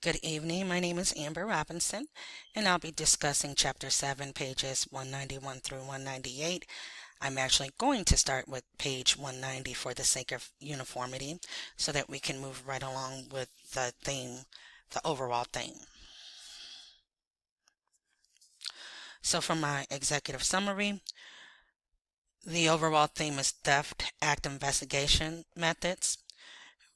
Good evening. My name is Amber Robinson, and I'll be discussing Chapter 7, pages 191 through 198. I'm actually going to start with page 190 for the sake of uniformity so that we can move right along with the theme, the overall theme. So, for my executive summary, the overall theme is theft act investigation methods.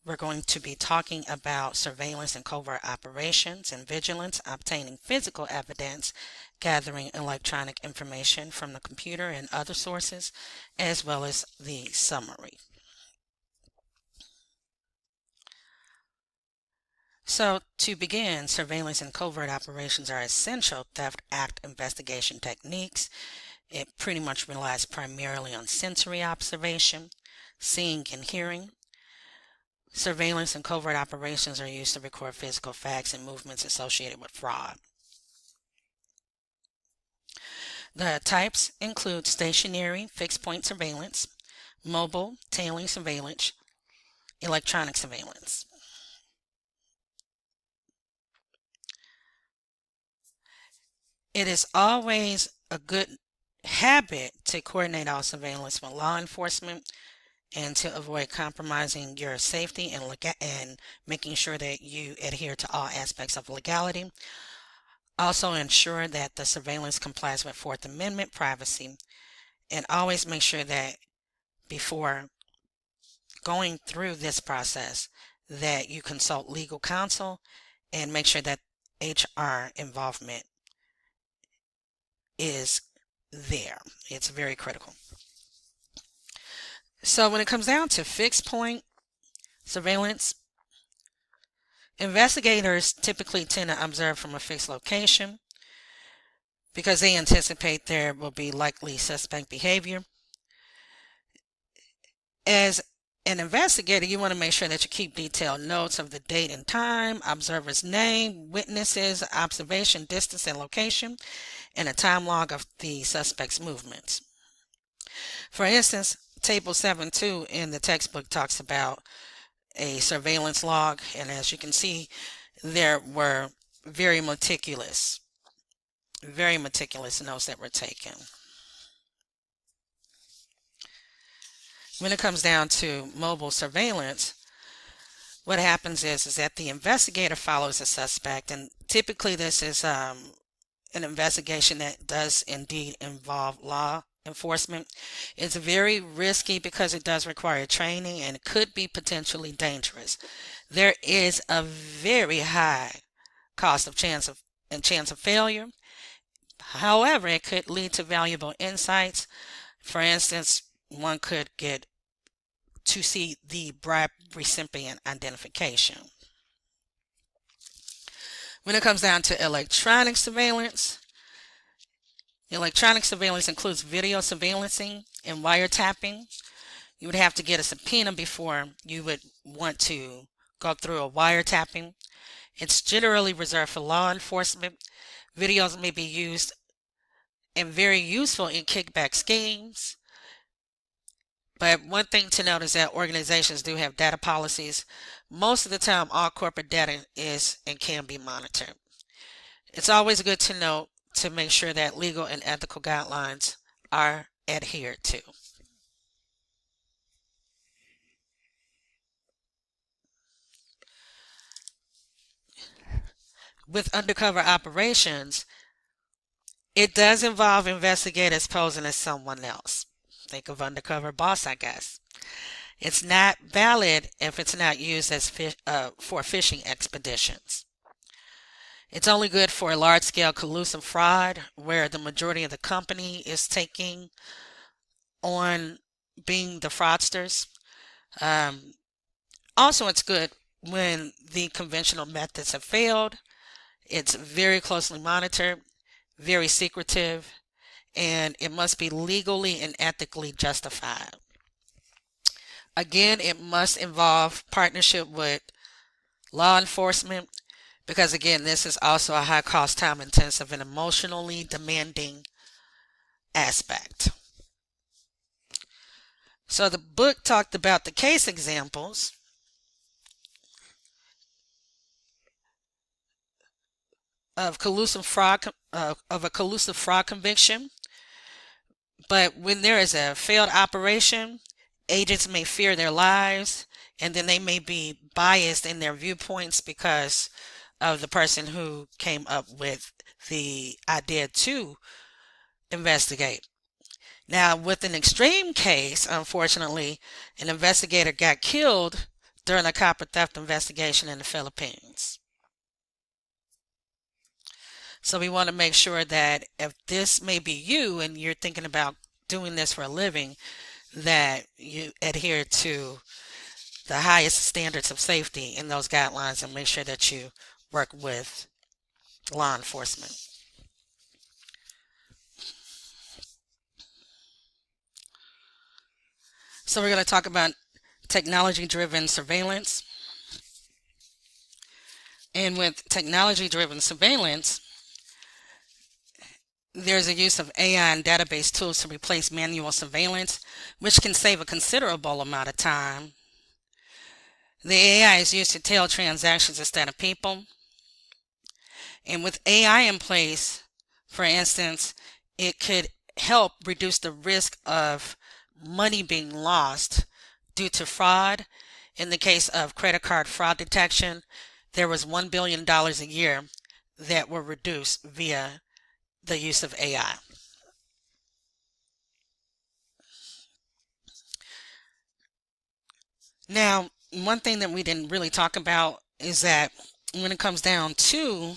We're going to be talking about surveillance and covert operations and vigilance, obtaining physical evidence, gathering electronic information from the computer and other sources, as well as the summary. So, to begin, surveillance and covert operations are essential theft act investigation techniques. It pretty much relies primarily on sensory observation, seeing and hearing. Surveillance and covert operations are used to record physical facts and movements associated with fraud. The types include stationary fixed point surveillance, mobile tailing surveillance, electronic surveillance. It is always a good habit to coordinate all surveillance with law enforcement and to avoid compromising your safety and making sure that you adhere to all aspects of legality. Also ensure that the surveillance complies with Fourth Amendment privacy, and always make sure that before going through this process that you consult legal counsel and make sure that HR involvement is there. It's very critical. So when it comes down to fixed point surveillance, investigators typically tend to observe from a fixed location because they anticipate there will be likely suspect behavior. As an investigator, you want to make sure that you keep detailed notes of the date and time, observer's name, witnesses, observation, distance, and location, and a time log of the suspect's movements. For instance, Table 7.2 in the textbook talks about a surveillance log, and as you can see, there were very meticulous notes that were taken. When it comes down to mobile surveillance, what happens is that the investigator follows a suspect, and typically this is an investigation that does indeed involve law enforcement. It's very risky because it does require training and it could be potentially dangerous. There is a very high cost of chance of failure. However, it could lead to valuable insights. For instance, one could get to see the bribe recipient identification. When it comes down to electronic surveillance includes video surveillancing and wiretapping. You would have to get a subpoena before you would want to go through a wiretapping. It's generally reserved for law enforcement. Videos may be used and very useful in kickback schemes. But one thing to note is that organizations do have data policies. Most of the time, all corporate data is and can be monitored. It's always good to note to make sure that legal and ethical guidelines are adhered to. With undercover operations, it does involve investigators posing as someone else. Think of undercover boss, I guess. It's not valid if it's not used for fishing expeditions. It's only good for large-scale collusive fraud where the majority of the company is taking on being the fraudsters. Um, Also, it's good when the conventional methods have failed. It's very closely monitored, very secretive, and it must be legally and ethically justified. Again, it must involve partnership with law enforcement because, again, this is also a high cost, time intensive, and emotionally demanding aspect. So the book talked about the case examples. of collusive fraud of a collusive fraud conviction. But when there is a failed operation, agents may fear their lives, and then they may be biased in their viewpoints because of the person who came up with the idea to investigate. Now, with an extreme case, unfortunately, an investigator got killed during a copper theft investigation in the Philippines. So we want to make sure that if this may be you and you're thinking about doing this for a living, that you adhere to the highest standards of safety in those guidelines and make sure that you work with law enforcement. So we're going to talk about technology-driven surveillance. And with technology-driven surveillance, there's a use of AI and database tools to replace manual surveillance, which can save a considerable amount of time. The AI is used to tail transactions instead of people. And with AI in place, for instance, it could help reduce the risk of money being lost due to fraud. In the case of credit card fraud detection, there was $1 billion a year that were reduced via the use of AI. Now, one thing that we didn't really talk about is that when it comes down to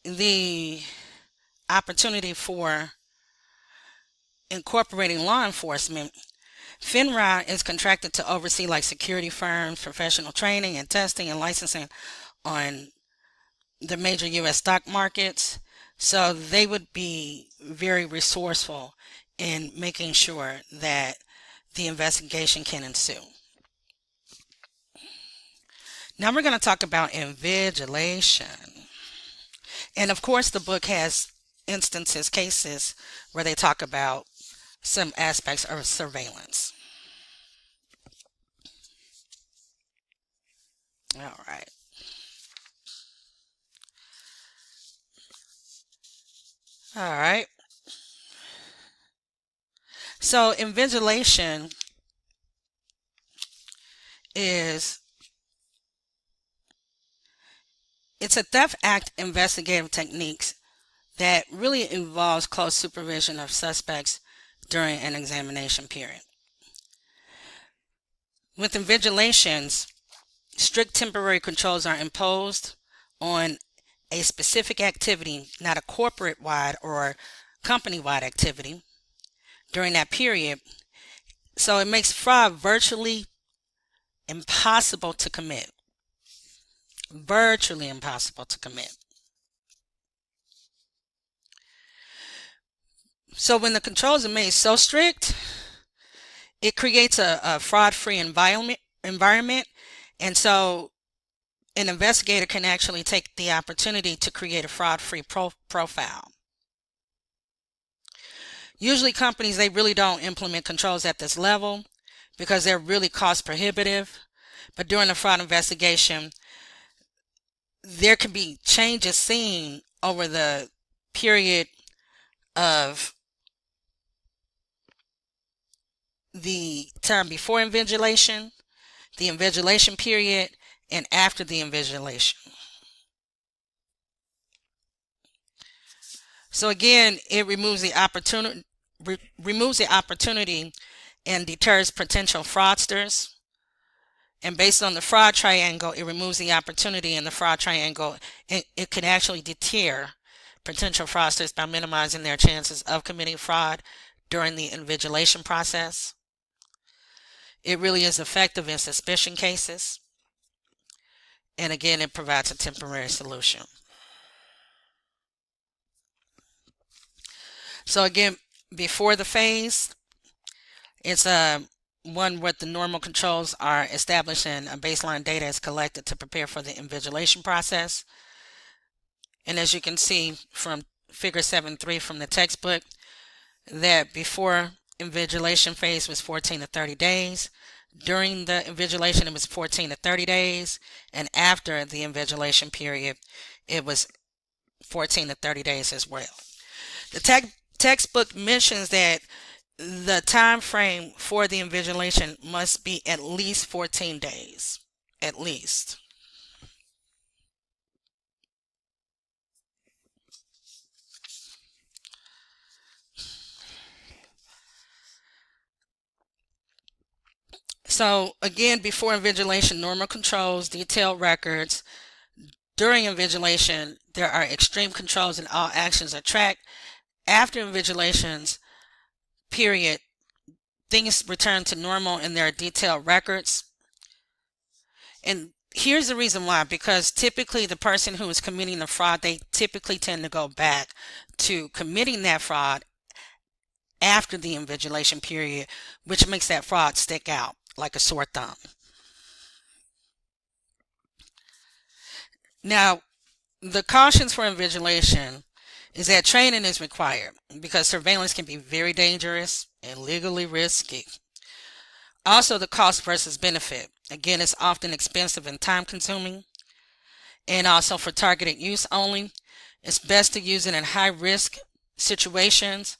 the opportunity for incorporating law enforcement, FINRA is contracted to oversee like security firms, professional training and testing and licensing on the major U.S. stock markets. So they would be very resourceful in making sure that the investigation can ensue. Now we're going to talk about invigilation. And of course, the book has instances, cases where they talk about some aspects of surveillance. All right. All right. So invigilation is it's a theft act investigative techniques that really involves close supervision of suspects during an examination period. With invigilations, strict temporary controls are imposed on a specific activity, not a corporate-wide or company-wide activity during that period. So it makes fraud virtually impossible to commit. Virtually impossible to commit. So when the controls are made so strict, it creates a fraud-free environment. And so an investigator can actually take the opportunity to create a fraud-free profile. Usually companies, they really don't implement controls at this level because they're really cost prohibitive. But during a fraud investigation, there can be changes seen over the period of the time before invigilation, the invigilation period, and after the invigilation. So again, it removes the opportunity and deters potential fraudsters. And based on the fraud triangle, it removes the opportunity in the fraud triangle. It can actually deter potential fraudsters by minimizing their chances of committing fraud during the invigilation process. It really is effective in suspicion cases. And again, it provides a temporary solution. So again, before the phase, it's one where the normal controls are established and a baseline data is collected to prepare for the invigilation process. And as you can see from figure 7.3 from the textbook, that before invigilation phase was 14 to 30 days. During the invigilation, it was 14 to 30 days, and after the invigilation period, it was 14 to 30 days as well. The textbook mentions that the time frame for the invigilation must be at least 14 days. At least. So, again, before invigilation, normal controls, detailed records. During invigilation, there are extreme controls and all actions are tracked. After invigilations, period, things return to normal and there are detailed records. And here's the reason why, because typically the person who is committing the fraud, they typically tend to go back to committing that fraud after the invigilation period, which makes that fraud stick out like a sore thumb. Now, the cautions for invigilation is that training is required because surveillance can be very dangerous and legally risky. Also, the cost versus benefit. Again, it's often expensive and time consuming. And also for targeted use only, it's best to use it in high risk situations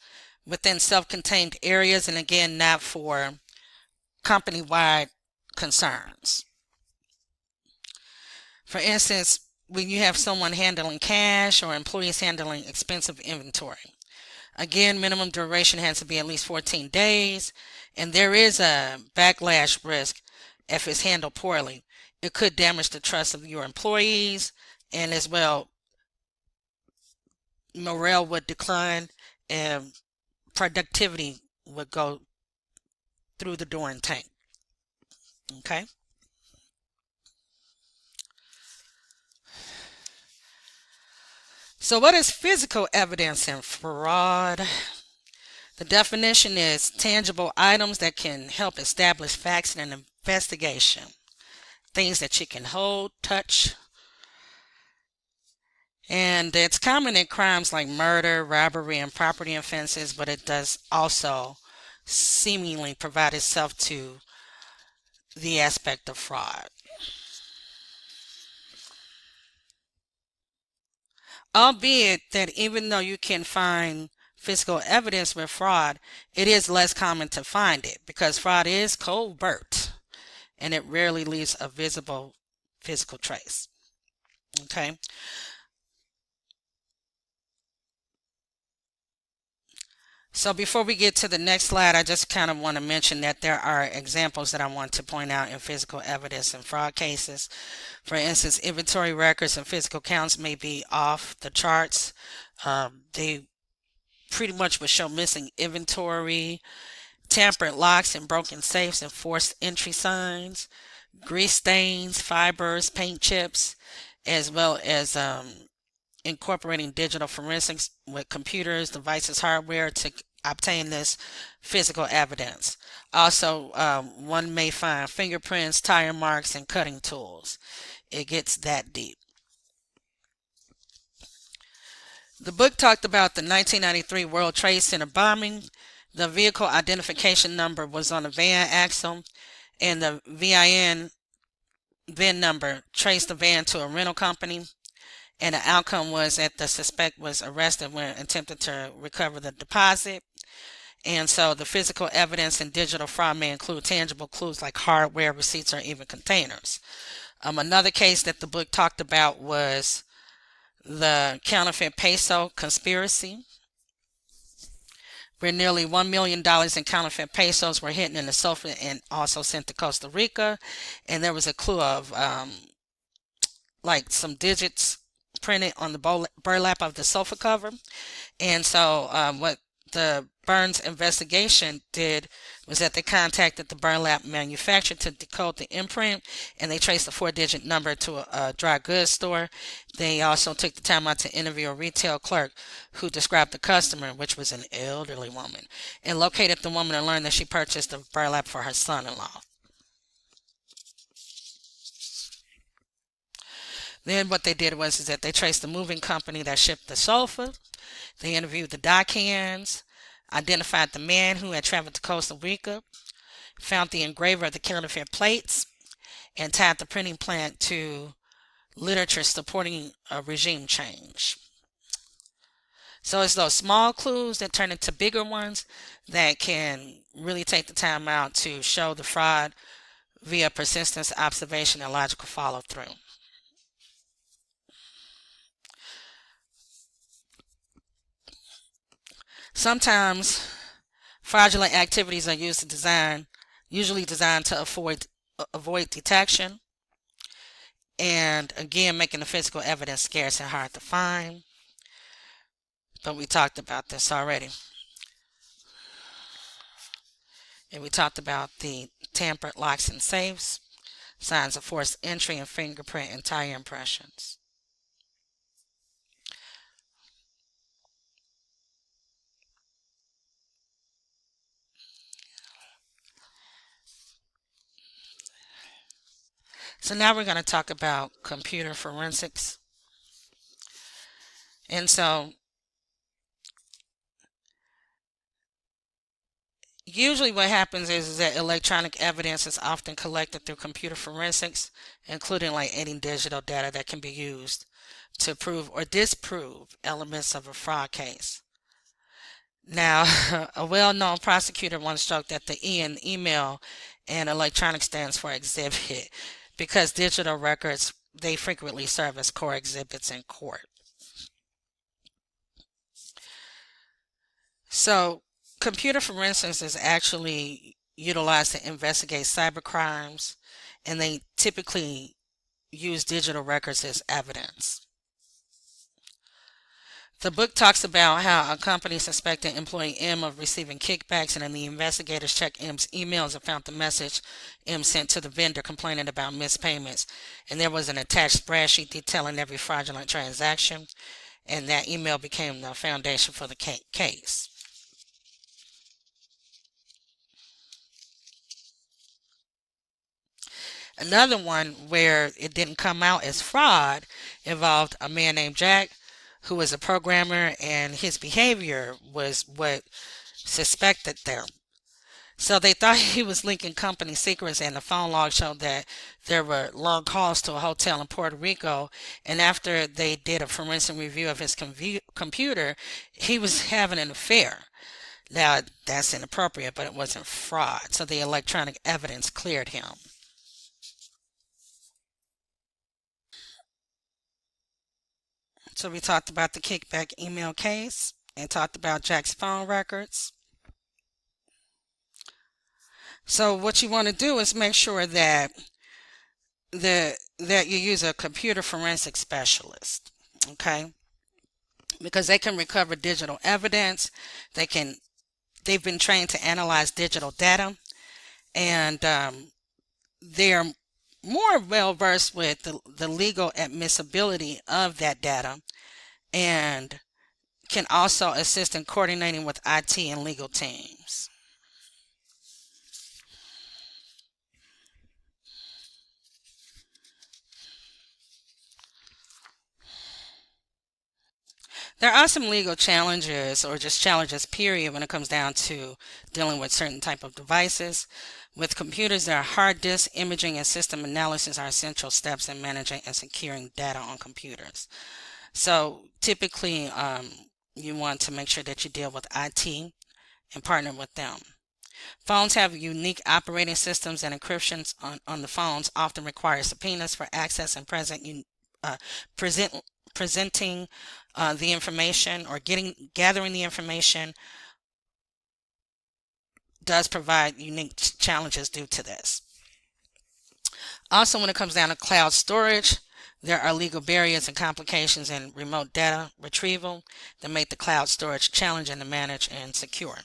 within self contained areas, and again, not for company wide concerns. For instance, when you have someone handling cash or employees handling expensive inventory. Again, minimum duration has to be at least 14 days, and there is a backlash risk if it's handled poorly. It could damage the trust of your employees, and as well, morale would decline and productivity would go through the door and tank. Okay? So, what is physical evidence in fraud? The definition is tangible items that can help establish facts in an investigation. Things that you can hold, touch. And it's common in crimes like murder, robbery, and property offenses, but it does also seemingly provide itself to the aspect of fraud. Albeit that even though you can find physical evidence with fraud, it is less common to find it because fraud is covert and it rarely leaves a visible physical trace. Okay. So before we get to the next slide, I just kind of want to mention that there are examples that I want to point out in physical evidence in fraud cases. For instance, inventory records and physical counts may be off the charts. They pretty much would show missing inventory, tampered locks and broken safes and forced entry signs, grease stains, fibers, paint chips, as well as incorporating digital forensics with computers, devices, hardware to obtain this physical evidence. Also, one may find fingerprints, tire marks, and cutting tools. It gets that deep. The book talked about the 1993 World Trade Center bombing. The vehicle identification number was on the van axle, and the VIN number traced the van to a rental company. And the outcome was that the suspect was arrested when attempting to recover the deposit. And so the physical evidence in digital fraud may include tangible clues like hardware, receipts, or even containers. Another case that the book talked about was the counterfeit peso conspiracy, where nearly $1 million in counterfeit pesos were hidden in the sofa and also sent to Costa Rica. And there was a clue of like some digits printed on the burlap of the sofa cover. And so what the Burns investigation did was that they contacted the burlap manufacturer to decode the imprint, and they traced a 4-digit number to a dry goods store. They also took the time out to interview a retail clerk who described the customer, which was an elderly woman, and located the woman and learned that she purchased the burlap for her son-in-law. Then what they did was is that they traced the moving company that shipped the sofa. They interviewed the dockhands, identified the man who had traveled to Costa Rica, found the engraver of the counterfeit plates, and tied the printing plant to literature supporting a regime change. So it's those small clues that turn into bigger ones that can really take the time out to show the fraud via persistence, observation, and logical follow through. Sometimes fraudulent activities are usually designed to avoid detection, and again, making the physical evidence scarce and hard to find. But we talked about this already. And we talked about the tampered locks and safes, signs of forced entry, and fingerprint and tire impressions. So now we're going to talk about computer forensics. And so usually what happens is that electronic evidence is often collected through computer forensics, including like any digital data that can be used to prove or disprove elements of a fraud case. Now, a well-known prosecutor once joked that the E in email and electronic stands for exhibit because digital records, they frequently serve as core exhibits in court. So, computer forensics is actually utilized to investigate cyber crimes, and they typically use digital records as evidence. The book talks about how a company suspected employee M of receiving kickbacks, and then the investigators checked M's emails and found the message M sent to the vendor complaining about missed payments. And there was an attached spreadsheet detailing every fraudulent transaction, and that email became the foundation for the case. Another one where it didn't come out as fraud involved a man named Jack who was a programmer, and his behavior was what suspected them. So they thought he was leaking company secrets, and the phone log showed that there were long calls to a hotel in Puerto Rico. And after they did a forensic review of his computer, he was having an affair. Now, that's inappropriate, but it wasn't fraud. So the electronic evidence cleared him. So we talked about the kickback email case and talked about Jack's phone records. So what you want to do is make sure that you use a computer forensic specialist, okay? Because they can recover digital evidence. They've been trained to analyze digital data, and they're more well versed with the legal admissibility of that data, and can also assist in coordinating with IT and legal teams. There are some legal challenges, or just challenges period, when it comes down to dealing with certain type of devices. With computers, there are hard disk imaging and system analysis are essential steps in managing and securing data on computers. So typically, you want to make sure that you deal with IT and partner with them. Phones have unique operating systems, and encryptions on the phones often require subpoenas for access and presenting the information, or gathering the information does provide unique challenges due to this. Also, when it comes down to cloud storage, there are legal barriers and complications in remote data retrieval that make the cloud storage challenging to manage and secure.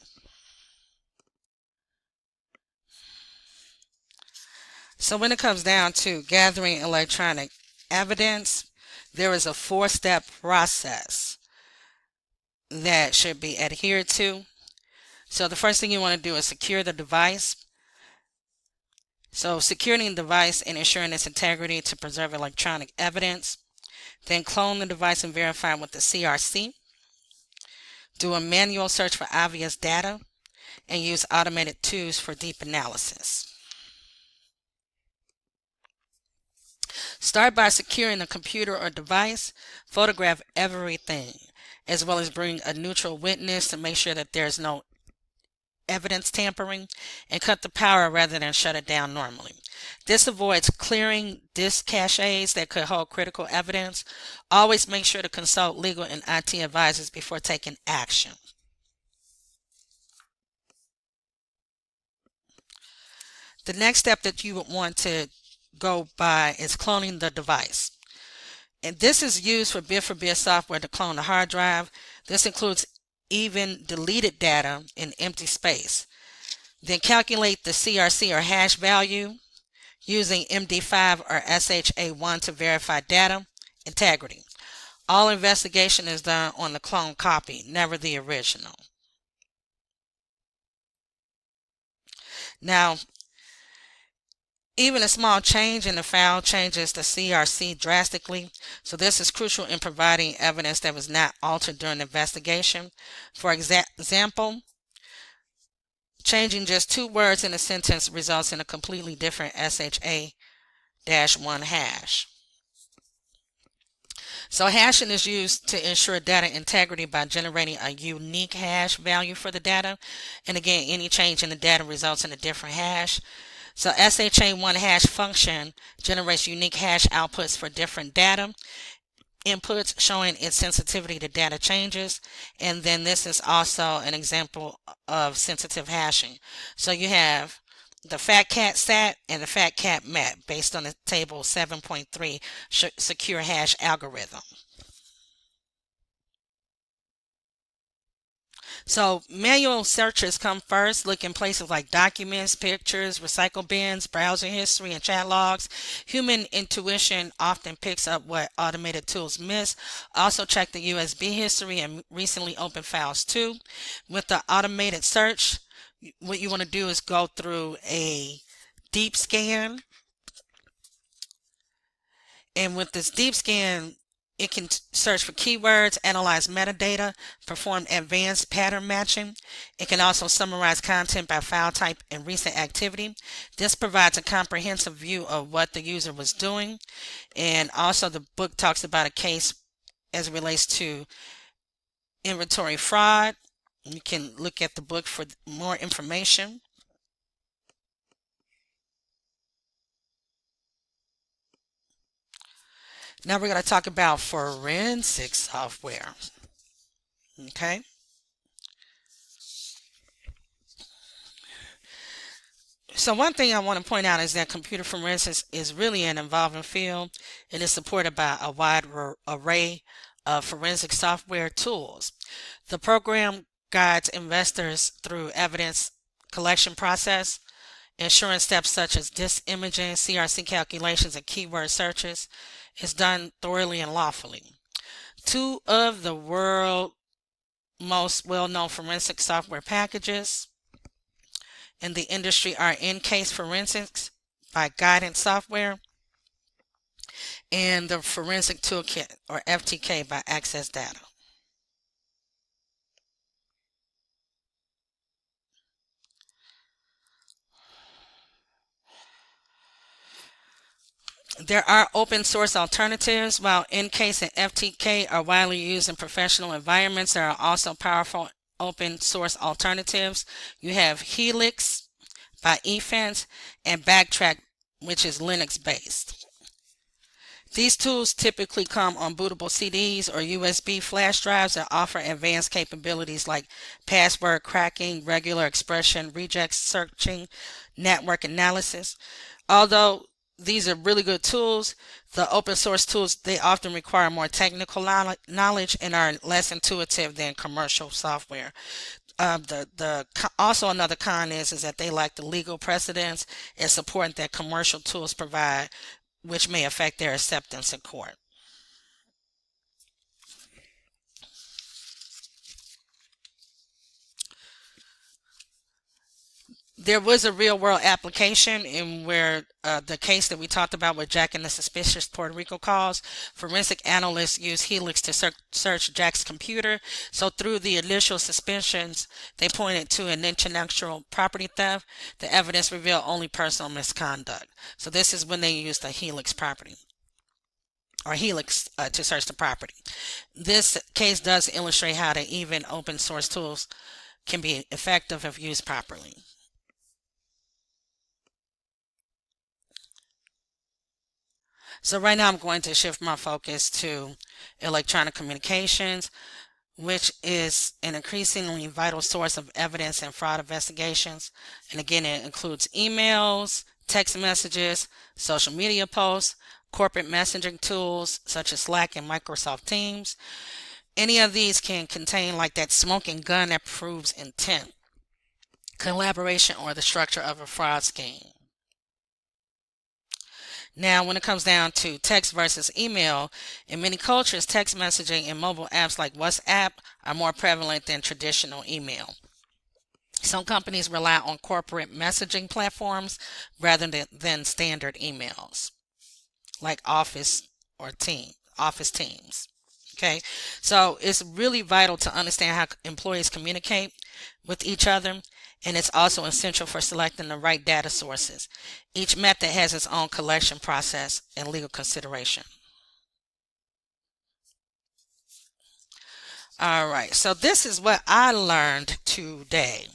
So when it comes down to gathering electronic evidence, there is a 4-step process that should be adhered to. So the first thing you want to do is secure the device. So securing the device and ensuring its integrity to preserve electronic evidence. Then clone the device and verify with the CRC. Do a manual search for obvious data. and use automated tools for deep analysis. Start by securing the computer or device. Photograph everything, as well as bring a neutral witness to make sure that there's no evidence tampering, and cut the power rather than shut it down normally. This avoids clearing disk caches that could hold critical evidence. Always make sure to consult legal and IT advisors before taking action. The next step that you would want to go by is cloning the device. And this is used for bit-for-bit software to clone the hard drive. This includes even deleted data in empty space. Then calculate the CRC or hash value using MD5 or SHA1 to verify data integrity. All investigation is done on the clone copy, never the original. Now, even a small change in the file changes the CRC drastically, so this is crucial in providing evidence that was not altered during the investigation. For example, changing just 2 words in a sentence results in a completely different SHA-1 hash. So hashing is used to ensure data integrity by generating a unique hash value for the data. And again, any change in the data results in a different hash. So SHA-1 hash function generates unique hash outputs for different data inputs, showing its sensitivity to data changes. And then this is also an example of sensitive hashing. So you have the FATCAT SAT and the FATCAT MET based on the table 7.3 secure hash algorithm. So manual searches come first. Look in places like documents, pictures, recycle bins, browser history, and chat logs. Human intuition often picks up what automated tools miss. Also check the USB history and recently opened files too. With the automated search, what you want to do is go through a deep scan. And with this deep scan, it can search for keywords, analyze metadata, perform advanced pattern matching. It can also summarize content by file type and recent activity. This provides a comprehensive view of what the user was doing. And also the book talks about a case as it relates to inventory fraud. You can look at the book for more information. Now we're going to talk about forensic software. Okay. So one thing I want to point out is that computer forensics is really an evolving field. It is supported by a wide array of forensic software tools. The program guides investors through evidence collection process, ensuring steps such as disk imaging, CRC calculations, and keyword searches is done thoroughly and lawfully. Two of the world's most well-known forensic software packages in the industry are EnCase Forensics by Guidance Software and the Forensic Toolkit, or FTK, by Access Data. There are open source alternatives. While EnCase and FTK are widely used in professional environments, there are also powerful open source alternatives. You have Helix by eFence and Backtrack, which is Linux based. These tools typically come on bootable CDs or USB flash drives that offer advanced capabilities like password cracking, regular expression, regex searching, network analysis. Although these are really good tools, the open source tools, they often require more technical knowledge and are less intuitive than commercial software. Also another con is that they lack the legal precedence and support that commercial tools provide, which may affect their acceptance in court. There was a real world application in where the case that we talked about with Jack and the suspicious Puerto Rico calls, forensic analysts used Helix to search Jack's computer. So through the initial suspicions, they pointed to an intellectual property theft. The evidence revealed only personal misconduct. So this is when they used the Helix property or Helix to search the property. This case does illustrate how the even open source tools can be effective if used properly. So right now I'm going to shift my focus to electronic communications, which is an increasingly vital source of evidence in fraud investigations. And again, it includes emails, text messages, social media posts, corporate messaging tools such as Slack and Microsoft Teams. Any of these can contain like that smoking gun that proves intent, collaboration, or the structure of a fraud scheme. Now, when it comes down to text versus email, in many cultures, text messaging and mobile apps like WhatsApp are more prevalent than traditional email. Some companies rely on corporate messaging platforms rather than standard emails, like Office Teams. Okay, so it's really vital to understand how employees communicate with each other, and it's also essential for selecting the right data sources. Each method has its own collection process and legal consideration. All right, so this is what I learned today.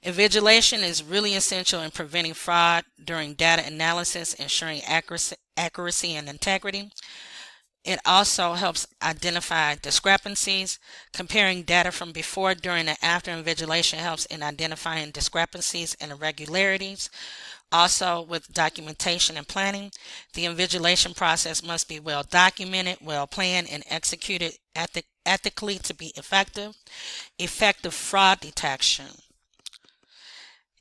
Invigilation is really essential in preventing fraud during data analysis, ensuring accuracy and integrity. It also helps identify discrepancies. Comparing data from before, during, and after invigilation helps in identifying discrepancies and irregularities. Also, with documentation and planning, the invigilation process must be well documented, well planned, and executed ethically to be effective. Effective fraud detection.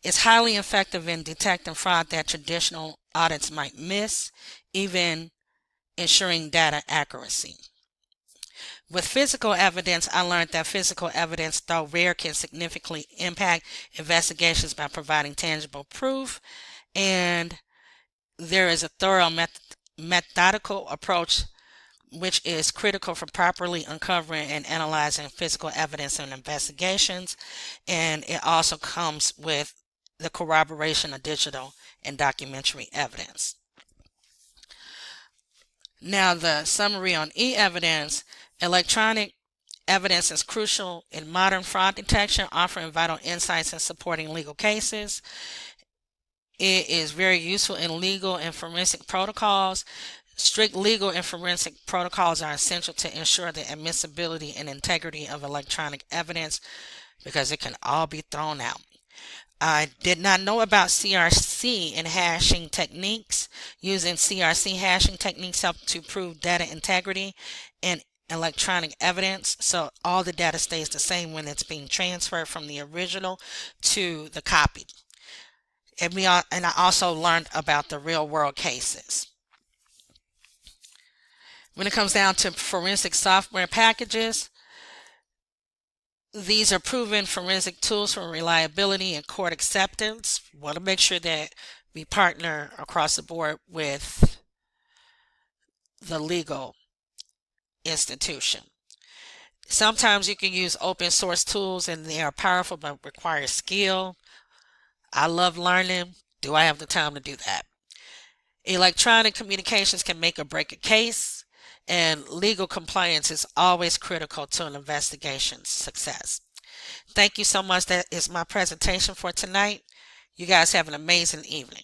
It's highly effective in detecting fraud that traditional audits might miss, even ensuring data accuracy. With physical evidence, I learned that physical evidence, though rare, can significantly impact investigations by providing tangible proof, and there is a thorough methodical approach which is critical for properly uncovering and analyzing physical evidence in investigations, and it also comes with the corroboration of digital and documentary evidence. Now, the summary on e-evidence. Electronic evidence is crucial in modern fraud detection, offering vital insights and supporting legal cases. It is very useful in legal and forensic protocols. Strict legal and forensic protocols are essential to ensure the admissibility and integrity of electronic evidence because it can all be thrown out. I did not know about CRC and hashing techniques. Using CRC hashing techniques help to prove data integrity and electronic evidence, so all the data stays the same when it's being transferred from the original to the copy. And I also learned about the real world cases. When it comes down to forensic software packages, these are proven forensic tools for reliability and court acceptance. We want to make sure that we partner across the board with the legal institution. Sometimes you can use open source tools and they are powerful but require skill. I love learning. Do I have the time to do that? Electronic communications can make or break a case, and legal compliance is always critical to an investigation's success. Thank you so much. That is my presentation for tonight. You guys have an amazing evening.